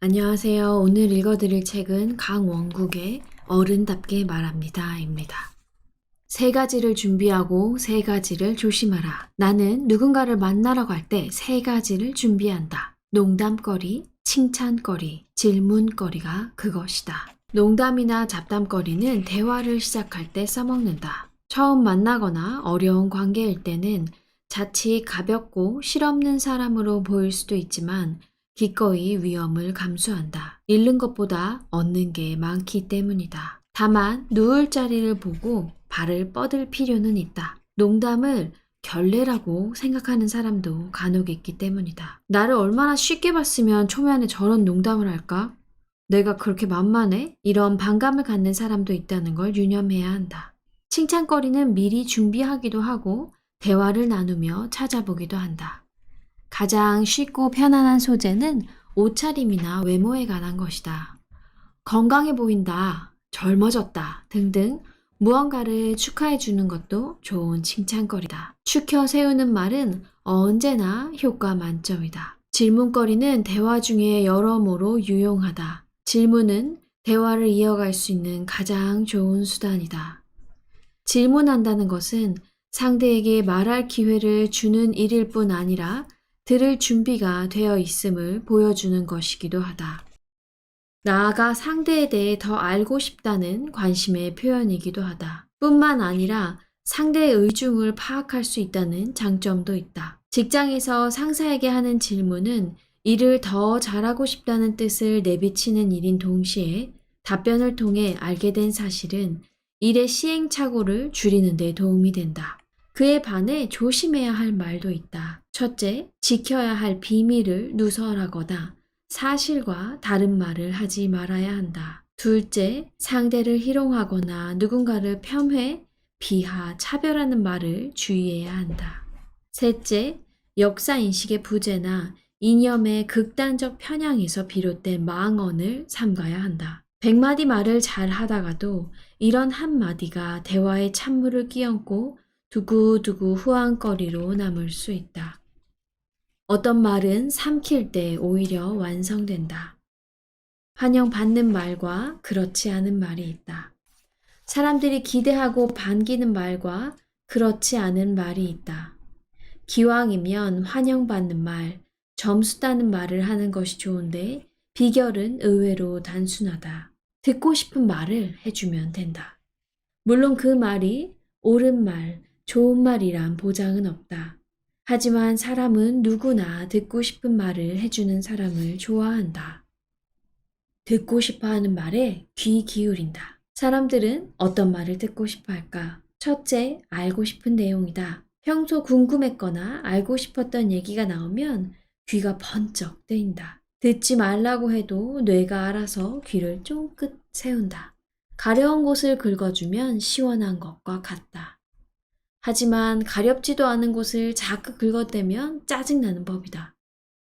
안녕하세요. 오늘 읽어드릴 책은 강원국의 어른답게 말합니다입니다. 세 가지를 준비하고 세 가지를 조심하라. 나는 누군가를 만나러 갈 때 세 가지를 준비한다. 농담거리, 칭찬거리, 질문거리가 그것이다. 농담이나 잡담거리는 대화를 시작할 때 써먹는다. 처음 만나거나 어려운 관계일 때는 자칫 가볍고 실없는 사람으로 보일 수도 있지만 기꺼이 위험을 감수한다. 잃는 것보다 얻는 게 많기 때문이다. 다만 누울 자리를 보고 발을 뻗을 필요는 있다. 농담을 결례라고 생각하는 사람도 간혹 있기 때문이다. 나를 얼마나 쉽게 봤으면 초면에 저런 농담을 할까? 내가 그렇게 만만해? 이런 반감을 갖는 사람도 있다는 걸 유념해야 한다. 칭찬거리는 미리 준비하기도 하고 대화를 나누며 찾아보기도 한다. 가장 쉽고 편안한 소재는 옷차림이나 외모에 관한 것이다. 건강해 보인다, 젊어졌다 등등 무언가를 축하해 주는 것도 좋은 칭찬거리다. 추켜 세우는 말은 언제나 효과 만점이다. 질문거리는 대화 중에 여러모로 유용하다. 질문은 대화를 이어갈 수 있는 가장 좋은 수단이다. 질문한다는 것은 상대에게 말할 기회를 주는 일일 뿐 아니라 들을 준비가 되어 있음을 보여주는 것이기도 하다. 나아가 상대에 대해 더 알고 싶다는 관심의 표현이기도 하다. 뿐만 아니라 상대의 의중을 파악할 수 있다는 장점도 있다. 직장에서 상사에게 하는 질문은 일을 더 잘하고 싶다는 뜻을 내비치는 일인 동시에 답변을 통해 알게 된 사실은 일의 시행착오를 줄이는 데 도움이 된다. 그에 반해 조심해야 할 말도 있다. 첫째, 지켜야 할 비밀을 누설하거나 사실과 다른 말을 하지 말아야 한다. 둘째, 상대를 희롱하거나 누군가를 폄훼, 비하, 차별하는 말을 주의해야 한다. 셋째, 역사인식의 부재나 이념의 극단적 편향에서 비롯된 망언을 삼가야 한다. 100마디 말을 잘 하다가도 이런 한마디가 대화에 찬물을 끼얹고 두고두고 후안거리로 남을 수 있다. 어떤 말은 삼킬 때 오히려 완성된다. 환영받는 말과 그렇지 않은 말이 있다. 사람들이 기대하고 반기는 말과 그렇지 않은 말이 있다. 기왕이면 환영받는 말, 점수 따는 말을 하는 것이 좋은데 비결은 의외로 단순하다. 듣고 싶은 말을 해주면 된다. 물론 그 말이 옳은 말, 좋은 말이란 보장은 없다. 하지만 사람은 누구나 듣고 싶은 말을 해주는 사람을 좋아한다. 듣고 싶어 하는 말에 귀 기울인다. 사람들은 어떤 말을 듣고 싶어 할까? 첫째, 알고 싶은 내용이다. 평소 궁금했거나 알고 싶었던 얘기가 나오면 귀가 번쩍 뜨인다. 듣지 말라고 해도 뇌가 알아서 귀를 쫑긋 세운다. 가려운 곳을 긁어주면 시원한 것과 같다. 하지만 가렵지도 않은 곳을 자꾸 긁어대면 짜증나는 법이다.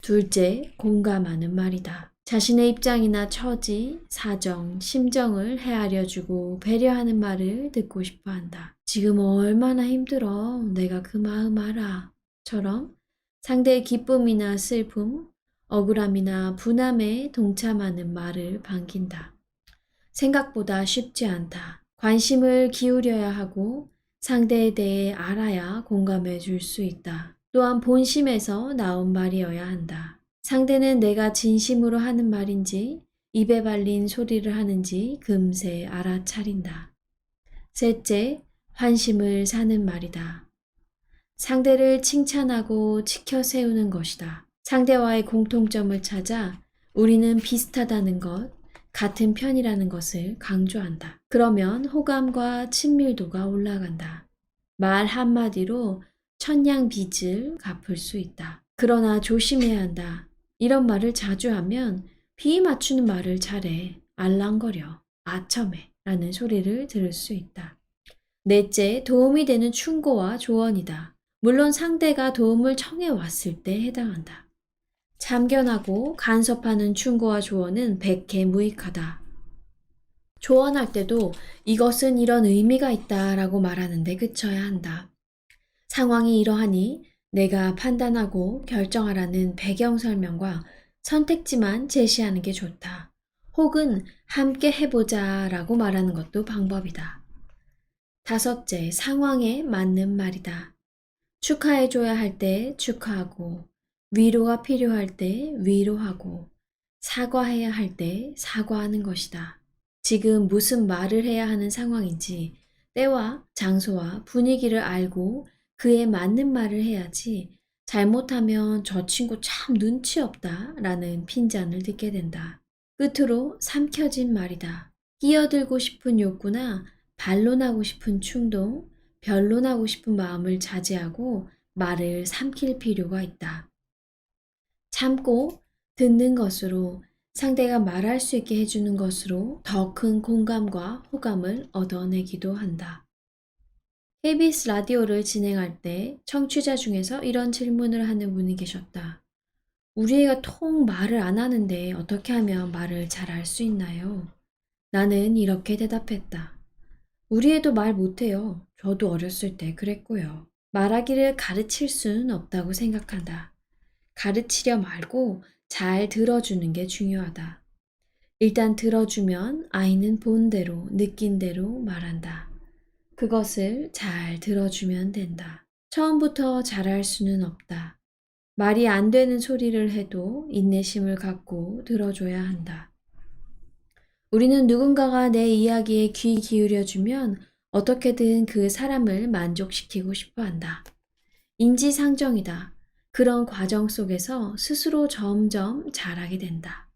둘째, 공감하는 말이다. 자신의 입장이나 처지, 사정, 심정을 헤아려주고 배려하는 말을 듣고 싶어 한다. 지금 얼마나 힘들어. 내가 그 마음 알아. 처럼 상대의 기쁨이나 슬픔, 억울함이나 분함에 동참하는 말을 반긴다. 생각보다 쉽지 않다. 관심을 기울여야 하고 상대에 대해 알아야 공감해 줄 수 있다. 또한 본심에서 나온 말이어야 한다. 상대는 내가 진심으로 하는 말인지 입에 발린 소리를 하는지 금세 알아차린다. 셋째, 환심을 사는 말이다. 상대를 칭찬하고 지켜 세우는 것이다. 상대와의 공통점을 찾아 우리는 비슷하다는 것, 같은 편이라는 것을 강조한다. 그러면 호감과 친밀도가 올라간다. 말 한마디로 천냥 빚을 갚을 수 있다. 그러나 조심해야 한다. 이런 말을 자주 하면 비 맞추는 말을 잘해, 알랑거려, 아첨해 라는 소리를 들을 수 있다. 넷째, 도움이 되는 충고와 조언이다. 물론 상대가 도움을 청해 왔을 때 해당한다. 참견하고 간섭하는 충고와 조언은 백해무익하다. 조언할 때도 이것은 이런 의미가 있다라고 말하는데 그쳐야 한다. 상황이 이러하니 내가 판단하고 결정하라는 배경 설명과 선택지만 제시하는 게 좋다. 혹은 함께 해보자 라고 말하는 것도 방법이다. 다섯째, 상황에 맞는 말이다. 축하해줘야 할 때 축하하고, 위로가 필요할 때 위로하고, 사과해야 할 때 사과하는 것이다. 지금 무슨 말을 해야 하는 상황인지 때와 장소와 분위기를 알고 그에 맞는 말을 해야지 잘못하면 저 친구 참 눈치 없다 라는 핀잔을 듣게 된다. 끝으로 삼켜진 말이다. 끼어들고 싶은 욕구나 반론하고 싶은 충동, 변론하고 싶은 마음을 자제하고 말을 삼킬 필요가 있다. 참고 듣는 것으로 상대가 말할 수 있게 해주는 것으로 더 큰 공감과 호감을 얻어내기도 한다. KBS 라디오를 진행할 때 청취자 중에서 이런 질문을 하는 분이 계셨다. 우리 애가 통 말을 안 하는데 어떻게 하면 말을 잘 할 수 있나요? 나는 이렇게 대답했다. 우리 애도 말 못해요. 저도 어렸을 때 그랬고요. 말하기를 가르칠 수는 없다고 생각한다. 가르치려 말고 잘 들어주는 게 중요하다. 일단 들어주면 아이는 본 대로, 느낀 대로 말한다. 그것을 잘 들어주면 된다. 처음부터 잘할 수는 없다. 말이 안 되는 소리를 해도 인내심을 갖고 들어줘야 한다. 우리는 누군가가 내 이야기에 귀 기울여주면 어떻게든 그 사람을 만족시키고 싶어 한다. 인지상정이다. 그런 과정 속에서 스스로 점점 잘하게 된다.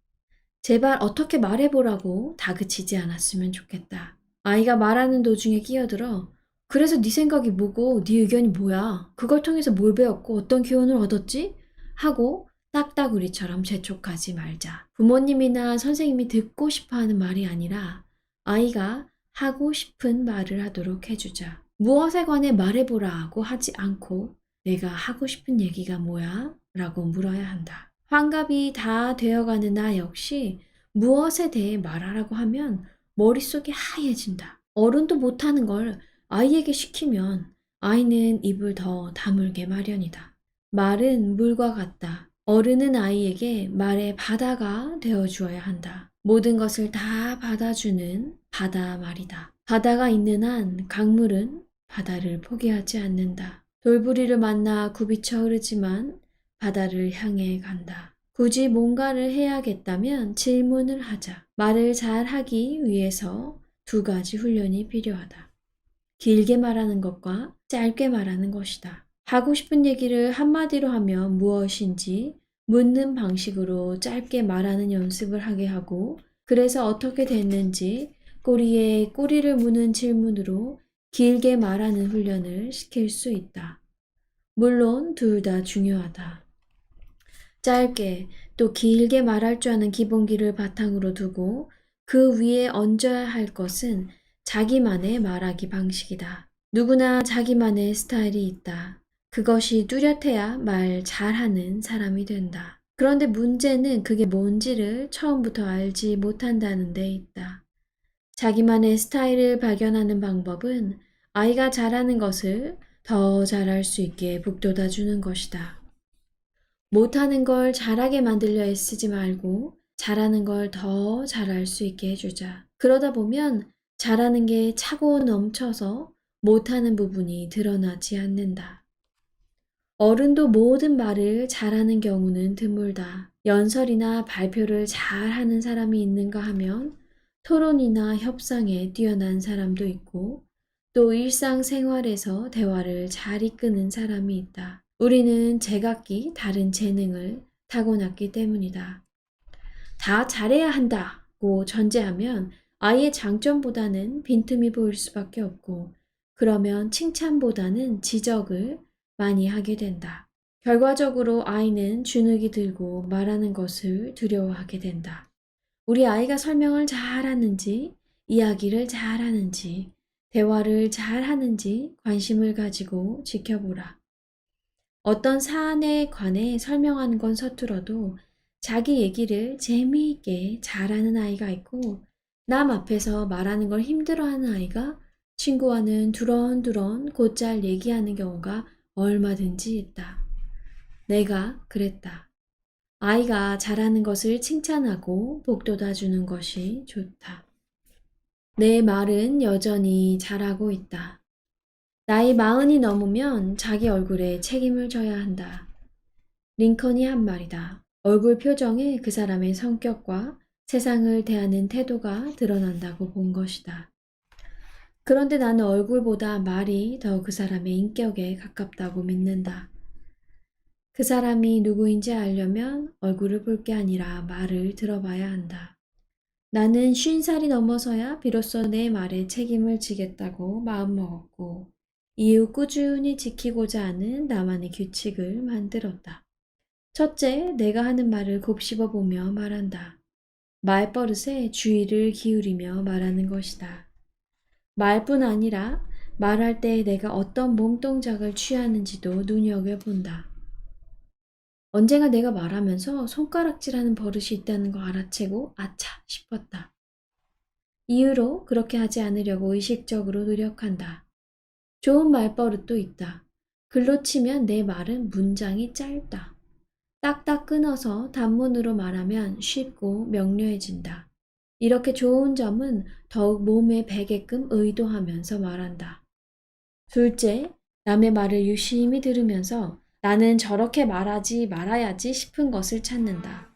제발 어떻게 말해보라고 다그치지 않았으면 좋겠다. 아이가 말하는 도중에 끼어들어 그래서 네 생각이 뭐고 네 의견이 뭐야? 그걸 통해서 뭘 배웠고 어떤 교훈을 얻었지? 하고 딱따구리처럼 재촉하지 말자. 부모님이나 선생님이 듣고 싶어하는 말이 아니라 아이가 하고 싶은 말을 하도록 해주자. 무엇에 관해 말해보라고 하지 않고 내가 하고 싶은 얘기가 뭐야? 라고 물어야 한다. 환갑이 다 되어가는 나 역시 무엇에 대해 말하라고 하면 머릿속이 하얘진다. 어른도 못하는 걸 아이에게 시키면 아이는 입을 더 다물게 마련이다. 말은 물과 같다. 어른은 아이에게 말의 바다가 되어 주어야 한다. 모든 것을 다 받아주는 바다 말이다. 바다가 있는 한 강물은 바다를 포기하지 않는다. 돌부리를 만나 굽이쳐 흐르지만 바다를 향해 간다. 굳이 뭔가를 해야겠다면 질문을 하자. 말을 잘 하기 위해서 두 가지 훈련이 필요하다. 길게 말하는 것과 짧게 말하는 것이다. 하고 싶은 얘기를 한마디로 하면 무엇인지 묻는 방식으로 짧게 말하는 연습을 하게 하고 그래서 어떻게 됐는지 꼬리에 꼬리를 무는 질문으로 길게 말하는 훈련을 시킬 수 있다. 물론 둘 다 중요하다. 짧게 또 길게 말할 줄 아는 기본기를 바탕으로 두고 그 위에 얹어야 할 것은 자기만의 말하기 방식이다. 누구나 자기만의 스타일이 있다. 그것이 뚜렷해야 말 잘하는 사람이 된다. 그런데 문제는 그게 뭔지를 처음부터 알지 못한다는 데 있다. 자기만의 스타일을 발견하는 방법은 아이가 잘하는 것을 더 잘할 수 있게 북돋아 주는 것이다. 못하는 걸 잘하게 만들려 애쓰지 말고 잘하는 걸 더 잘할 수 있게 해주자. 그러다 보면 잘하는 게 차고 넘쳐서 못하는 부분이 드러나지 않는다. 어른도 모든 말을 잘하는 경우는 드물다. 연설이나 발표를 잘하는 사람이 있는가 하면 토론이나 협상에 뛰어난 사람도 있고 또 일상생활에서 대화를 잘 이끄는 사람이 있다. 우리는 제각기 다른 재능을 타고났기 때문이다. 다 잘해야 한다고 전제하면 아이의 장점보다는 빈틈이 보일 수밖에 없고 그러면 칭찬보다는 지적을 많이 하게 된다. 결과적으로 아이는 주눅이 들고 말하는 것을 두려워하게 된다. 우리 아이가 설명을 잘하는지, 이야기를 잘하는지, 대화를 잘하는지 관심을 가지고 지켜보라. 어떤 사안에 관해 설명하는 건 서툴어도 자기 얘기를 재미있게 잘하는 아이가 있고 남 앞에서 말하는 걸 힘들어하는 아이가 친구와는 두런두런 곧잘 얘기하는 경우가 얼마든지 있다. 내가 그랬다. 아이가 잘하는 것을 칭찬하고 복돋아주는 것이 좋다. 내 말은 여전히 잘하고 있다. 나이 40이 넘으면 자기 얼굴에 책임을 져야 한다. 링컨이 한 말이다. 얼굴 표정에 그 사람의 성격과 세상을 대하는 태도가 드러난다고 본 것이다. 그런데 나는 얼굴보다 말이 더 그 사람의 인격에 가깝다고 믿는다. 그 사람이 누구인지 알려면 얼굴을 볼 게 아니라 말을 들어봐야 한다. 나는 50살이 넘어서야 비로소 내 말에 책임을 지겠다고 마음먹었고, 이후 꾸준히 지키고자 하는 나만의 규칙을 만들었다. 첫째, 내가 하는 말을 곱씹어 보며 말한다. 말버릇에 주의를 기울이며 말하는 것이다. 말뿐 아니라 말할 때 내가 어떤 몸동작을 취하는지도 눈여겨본다. 언젠가 내가 말하면서 손가락질하는 버릇이 있다는 거 알아채고 아차 싶었다. 이후로 그렇게 하지 않으려고 의식적으로 노력한다. 좋은 말버릇도 있다. 글로 치면 내 말은 문장이 짧다. 딱딱 끊어서 단문으로 말하면 쉽고 명료해진다. 이렇게 좋은 점은 더욱 몸에 배게끔 의도하면서 말한다. 둘째, 남의 말을 유심히 들으면서 나는 저렇게 말하지 말아야지 싶은 것을 찾는다.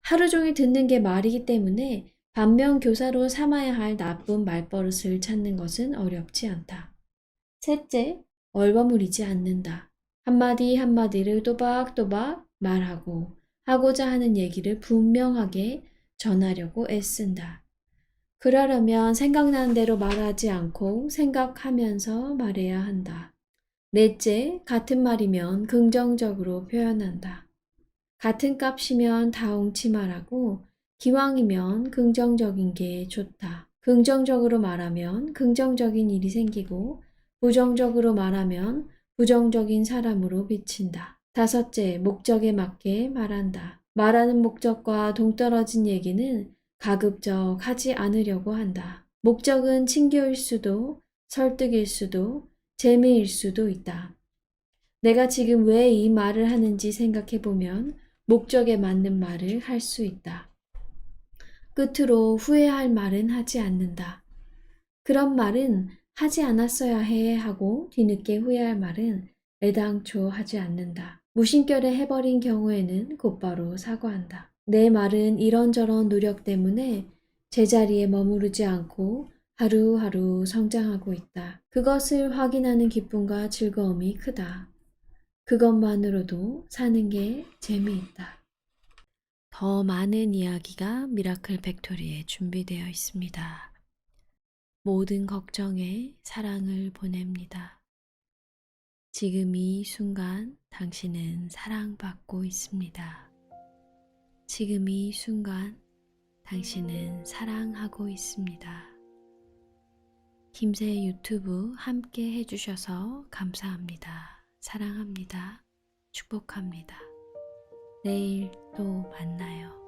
하루 종일 듣는 게 말이기 때문에 반면교사로 삼아야 할 나쁜 말버릇을 찾는 것은 어렵지 않다. 셋째, 얼버무리지 않는다. 한마디 한마디를 또박또박 말하고 하고자 하는 얘기를 분명하게 전하려고 애쓴다. 그러려면 생각나는 대로 말하지 않고 생각하면서 말해야 한다. 넷째, 같은 말이면 긍정적으로 표현한다. 같은 값이면 다 엉치 말하고 기왕이면 긍정적인 게 좋다. 긍정적으로 말하면 긍정적인 일이 생기고 부정적으로 말하면 부정적인 사람으로 비친다. 다섯째, 목적에 맞게 말한다. 말하는 목적과 동떨어진 얘기는 가급적 하지 않으려고 한다. 목적은 친교일 수도 설득일 수도 재미일 수도 있다. 내가 지금 왜 이 말을 하는지 생각해 보면 목적에 맞는 말을 할 수 있다. 끝으로 후회할 말은 하지 않는다. 그런 말은 하지 않았어야 해 하고 뒤늦게 후회할 말은 애당초 하지 않는다. 무심결에 해버린 경우에는 곧바로 사과한다. 내 말은 이런저런 노력 때문에 제자리에 머무르지 않고 하루하루 성장하고 있다. 그것을 확인하는 기쁨과 즐거움이 크다. 그것만으로도 사는 게 재미있다. 더 많은 이야기가 미라클 팩토리에 준비되어 있습니다. 모든 걱정에 사랑을 보냅니다. 지금 이 순간 당신은 사랑받고 있습니다. 지금 이 순간 당신은 사랑하고 있습니다. 김새 유튜브 함께 해주셔서 감사합니다. 사랑합니다. 축복합니다. 내일 또 만나요.